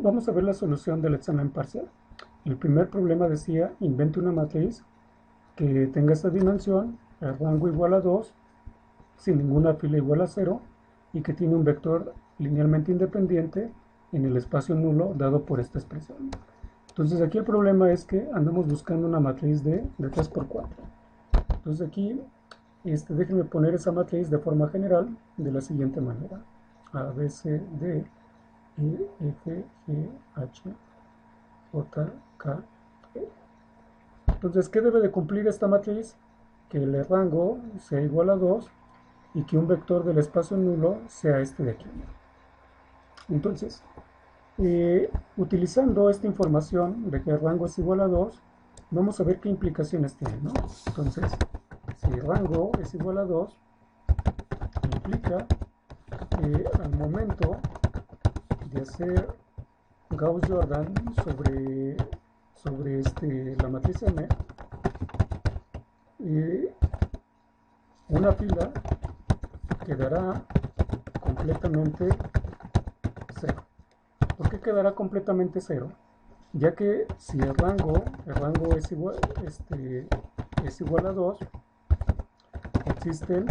vamos a ver la solución del examen parcial. El primer problema decía, invente una matriz que tenga esta dimensión, el rango igual a 2, sin ninguna fila igual a 0, y que tiene un vector linealmente independiente en el espacio nulo dado por esta expresión. Entonces aquí el problema es que andamos buscando una matriz de 3×4. Entonces aquí déjenme poner esa matriz de forma general de la siguiente manera: A, B, C, D, E, F, G, H, J, K, E. Entonces, ¿qué debe de cumplir esta matriz? Que el rango sea igual a 2 y que un vector del espacio nulo sea este de aquí. Entonces, utilizando esta información de que el rango es igual a 2, vamos a ver qué implicaciones tiene, ¿no? Entonces, si el rango es igual a 2, implica que al momento de hacer Gauss-Jordan sobre la matriz M, una fila quedará completamente cero. ¿Por qué quedará completamente cero? Ya que si el rango es igual a 2, existen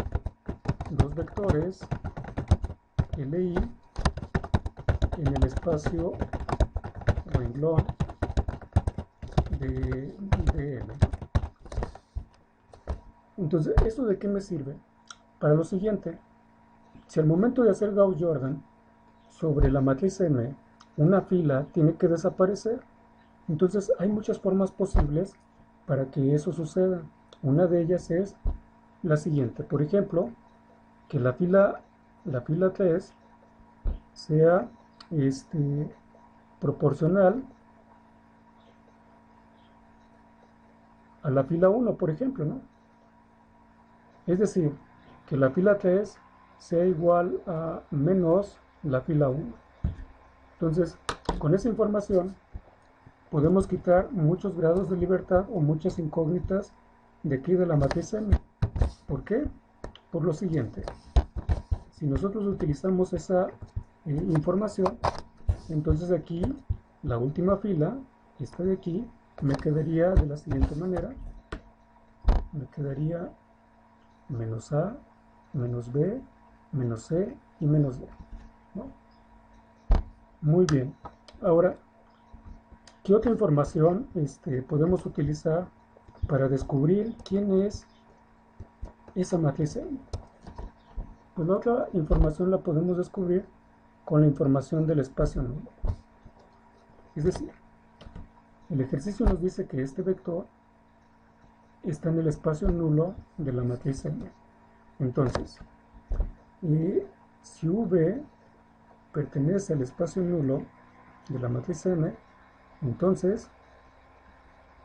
dos vectores Li en el espacio renglón de M. Entonces, ¿esto de qué me sirve? Para lo siguiente: si al momento de hacer Gauss-Jordan sobre la matriz M, una fila tiene que desaparecer, entonces hay muchas formas posibles para que eso suceda. Una de ellas es la siguiente: por ejemplo, que la fila 3 sea proporcional a la fila 1, por ejemplo, ¿no? Es decir, que la fila 3 sea igual a menos la fila 1. Entonces, con esa información podemos quitar muchos grados de libertad o muchas incógnitas de aquí de la matriz M. ¿Por qué? Por lo siguiente: si nosotros utilizamos esa información, entonces aquí la última fila, esta de aquí, me quedaría de la siguiente manera: me quedaría menos A, menos B, menos C y menos D, ¿no? Muy bien. Ahora, ¿qué otra información podemos utilizar para descubrir quién es esa matriz M? Pues la otra información la podemos descubrir con la información del espacio nulo. Es decir, el ejercicio nos dice que este vector está en el espacio nulo de la matriz M. Entonces, si V pertenece al espacio nulo de la matriz M, entonces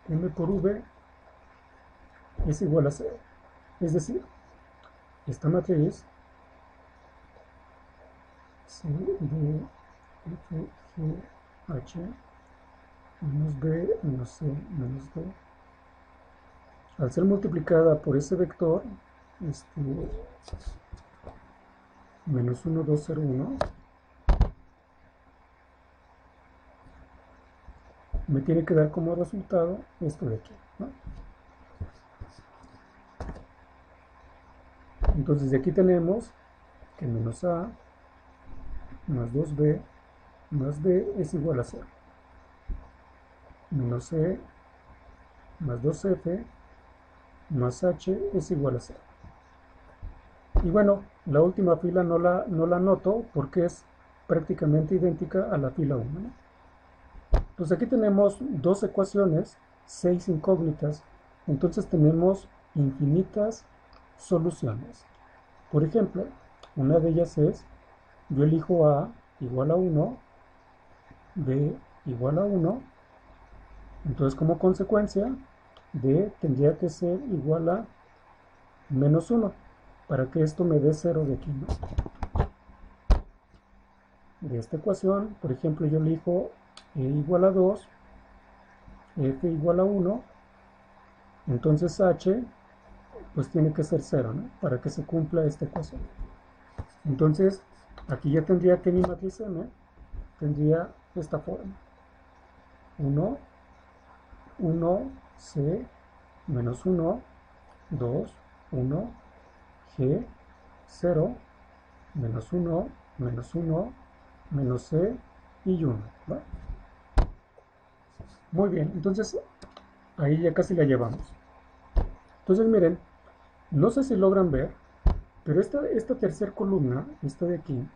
M por V es igual a 0. Es decir, esta matriz C, D, F, G, H, menos B, menos C, menos D, al ser multiplicada por ese vector, menos 1, 2, 0, 1, me tiene que dar como resultado esto de aquí, ¿no? Entonces de aquí tenemos que menos A más 2B más D es igual a 0. Menos C más 2F más H es igual a 0. Y bueno, la última fila no la anoto porque es prácticamente idéntica a la fila 1, ¿no? Pues aquí tenemos dos ecuaciones, 6 incógnitas, entonces tenemos infinitas soluciones. Por ejemplo, una de ellas es, yo elijo A igual a 1, B igual a 1, entonces como consecuencia, D tendría que ser igual a menos 1, para que esto me dé 0 de aquí, ¿no? De esta ecuación, por ejemplo, yo elijo E igual a 2, F igual a 1, entonces H pues tiene que ser 0, ¿no? Para que se cumpla esta ecuación. Entonces, aquí ya tendría que mi matriz M tendría esta forma. 1, 1, C, menos 1, 2, 1, G, 0, menos 1, menos 1, menos C y 1. ¿Va? Muy bien, entonces ahí ya casi la llevamos. Entonces miren, no sé si logran ver, pero esta tercera columna, esta de aquí,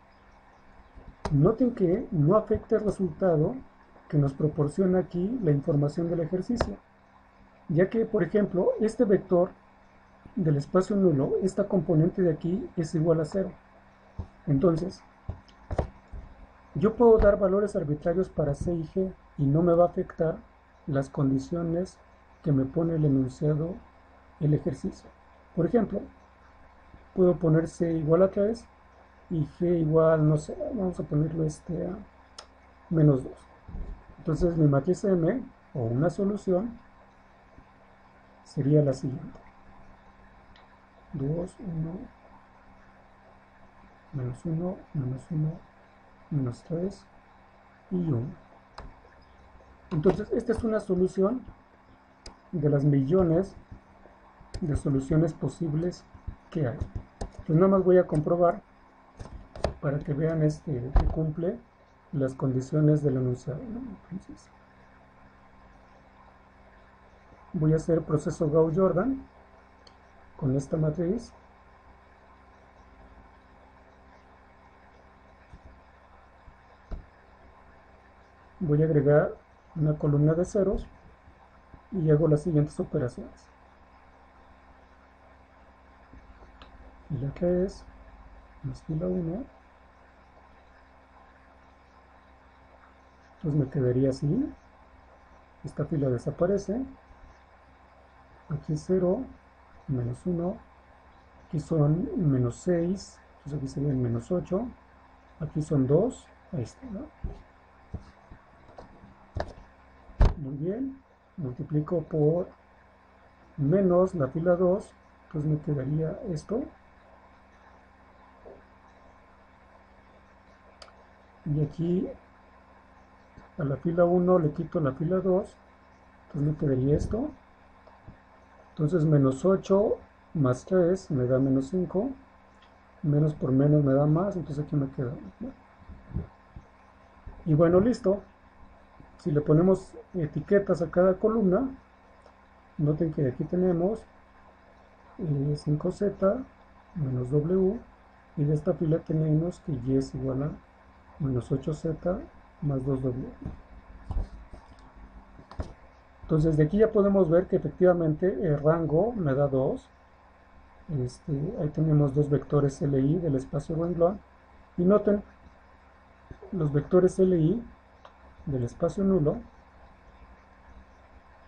noten que no afecta el resultado que nos proporciona aquí la información del ejercicio, ya que, por ejemplo, este vector del espacio nulo, esta componente de aquí es igual a 0. Entonces, yo puedo dar valores arbitrarios para C y G y no me va a afectar las condiciones que me pone el enunciado, el ejercicio. Por ejemplo, puedo poner C igual a 3 y G igual, no sé, vamos a ponerlo a menos 2. Entonces mi matriz M o una solución sería la siguiente. 2, 1, menos 1, menos 1, menos 3 y 1. Entonces esta es una solución de las millones de soluciones posibles que hay. Entonces nada más voy a comprobar para que vean que cumple las condiciones del enunciado, ¿no? Entonces, voy a hacer proceso Gauss-Jordan con esta matriz. Voy a agregar una columna de ceros y hago las siguientes operaciones. Fila 3 más fila 1. Entonces me quedaría así. Esta fila desaparece. Aquí 0, menos 1. Aquí son menos 6. Entonces aquí serían menos 8. Aquí son 2. Ahí está, ¿no? Muy bien. Multiplico por menos la fila 2. Entonces me quedaría esto. Y aquí a la fila 1 le quito la fila 2. Entonces me quedaría esto. Entonces menos 8 más 3 me da menos 5. Menos por menos me da más. Entonces aquí me queda, ¿no? Y bueno, listo. Si le ponemos etiquetas a cada columna, noten que aquí tenemos 5z menos w. Y de esta fila tenemos que y es igual a menos 8z más 2w. Entonces de aquí ya podemos ver que efectivamente el rango me da 2. Ahí tenemos dos vectores LI del espacio renglón. Y noten, los vectores LI del espacio nulo,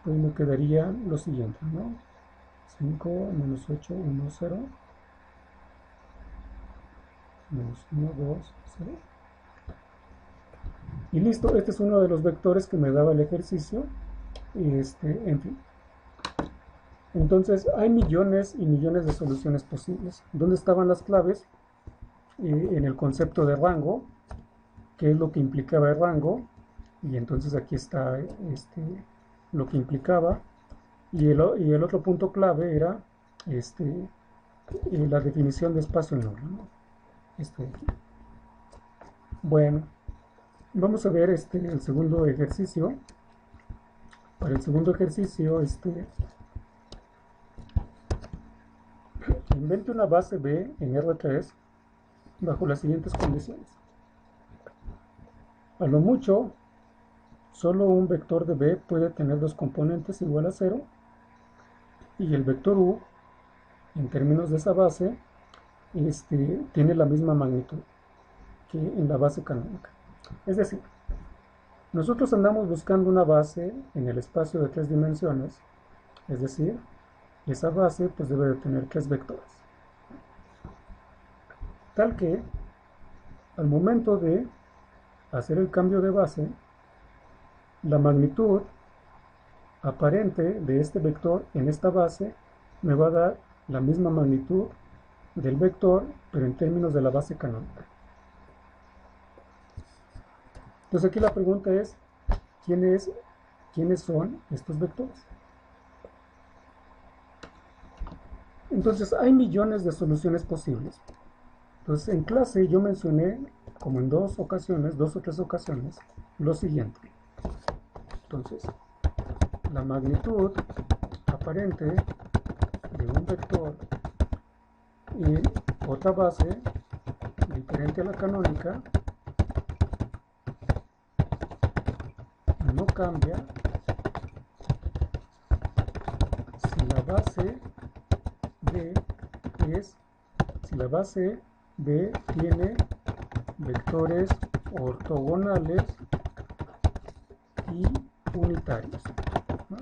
pues me quedaría lo siguiente, ¿no? 5, menos 8, 1, 0. Menos 1, 2, 0. Y listo, este es uno de los vectores que me daba el ejercicio. En fin. Entonces hay millones y millones de soluciones posibles. ¿Dónde estaban las claves? En el concepto de rango, que es lo que implicaba el rango, y entonces aquí está lo que implicaba, y el otro punto clave era la definición de espacio nulo, ¿no? De aquí. Bueno, vamos a ver el segundo ejercicio. Para el segundo ejercicio, invente una base B en R3 bajo las siguientes condiciones. A lo mucho, solo un vector de B puede tener dos componentes igual a 0 y el vector U, en términos de esa base, tiene la misma magnitud que en la base canónica. Es decir, nosotros andamos buscando una base en el espacio de 3 dimensiones, es decir, esa base pues debe de tener 3 vectores. Tal que al momento de hacer el cambio de base, la magnitud aparente de este vector en esta base me va a dar la misma magnitud del vector, pero en términos de la base canónica. Entonces aquí la pregunta es, ¿quiénes son estos vectores? Entonces hay millones de soluciones posibles. Entonces en clase yo mencioné, como en dos o tres ocasiones, lo siguiente. Entonces, la magnitud aparente de un vector en otra base diferente a la canónica no cambia si la base B tiene vectores ortogonales y unitarios, ¿no?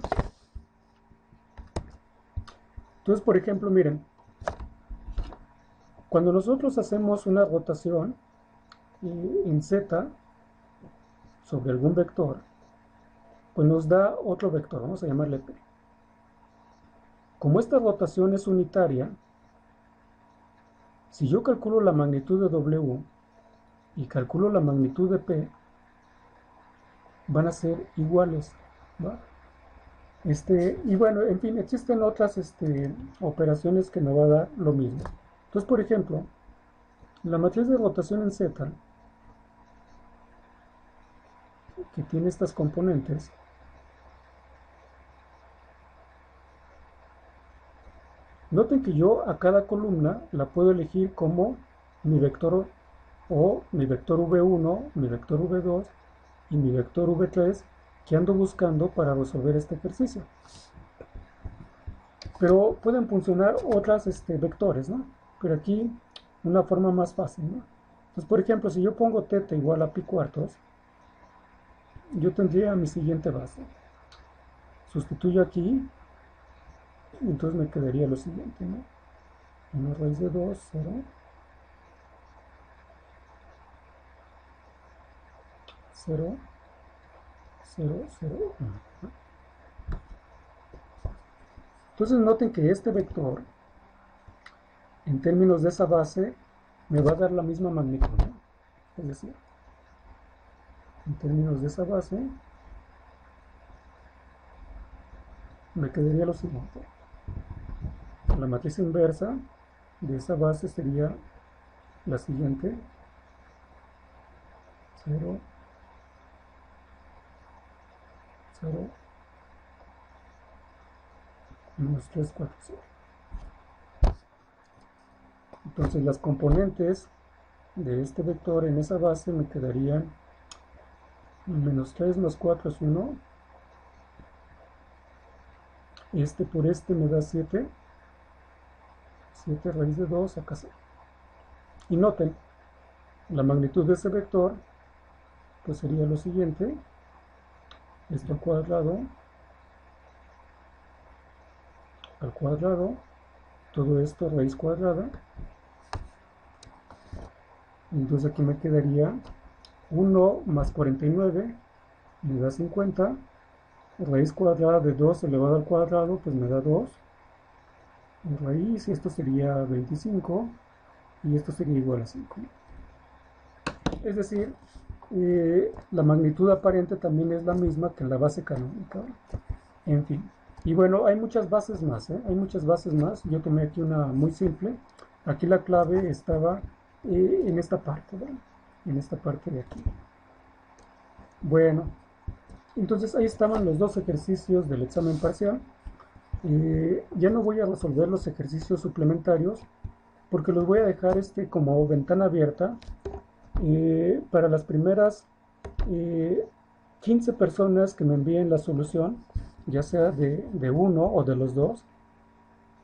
Entonces, por ejemplo, miren, cuando nosotros hacemos una rotación en Z sobre algún vector, pues nos da otro vector, vamos a llamarle P. Como esta rotación es unitaria, si yo calculo la magnitud de W y calculo la magnitud de P, van a ser iguales, ¿va? Y bueno, en fin, existen otras operaciones que me va a dar lo mismo. Entonces, por ejemplo, la matriz de rotación en Z, que tiene estas componentes, noten que yo a cada columna la puedo elegir como mi vector mi vector V1, mi vector V2 y mi vector V3 que ando buscando para resolver este ejercicio. Pero pueden funcionar otras vectores, ¿no? Pero aquí una forma más fácil, ¿no? Entonces, por ejemplo, si yo pongo θ igual a pi cuartos, yo tendría mi siguiente base. Sustituyo aquí, entonces me quedaría lo siguiente, ¿no? 1 raíz de 2, 0. 0, 0, 0, 1. Entonces noten que este vector, en términos de esa base, me va a dar la misma magnitud, ¿no? Es decir, en términos de esa base, me quedaría lo siguiente. La matriz inversa de esa base sería la siguiente: 0, 0, menos 3, 4, 0. Entonces las componentes de este vector en esa base me quedarían menos 3 más 4 es 1. Este por este me da 7. 7 raíz de 2, acá 0. Y noten, la magnitud de ese vector pues sería lo siguiente: esto al cuadrado, todo esto raíz cuadrada. Entonces aquí me quedaría 1 más 49 me da 50. Raíz cuadrada de 2 elevado al cuadrado pues me da 2. Raíz, y esto sería 25 y esto sería igual a 5. Es decir, la magnitud aparente también es la misma que la base canónica. En fin. Y bueno, hay muchas bases más, hay muchas bases más. Yo tomé aquí una muy simple. Aquí la clave estaba en esta parte, ¿verdad? En esta parte de aquí. Bueno, entonces ahí estaban los dos ejercicios del examen parcial. Ya no voy a resolver los ejercicios suplementarios porque los voy a dejar como ventana abierta para las primeras 15 personas que me envíen la solución, ya sea de uno o de los dos.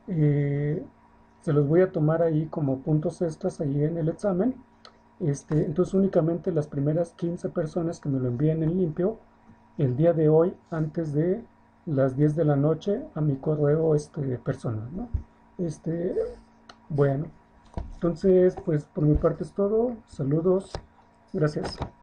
Se los voy a tomar ahí como puntos extras ahí en el examen. Entonces únicamente las primeras 15 personas que me lo envíen en limpio el día de hoy antes de las 10 de la noche a mi correo personal, ¿no? Bueno, entonces pues por mi parte es todo. Saludos, gracias.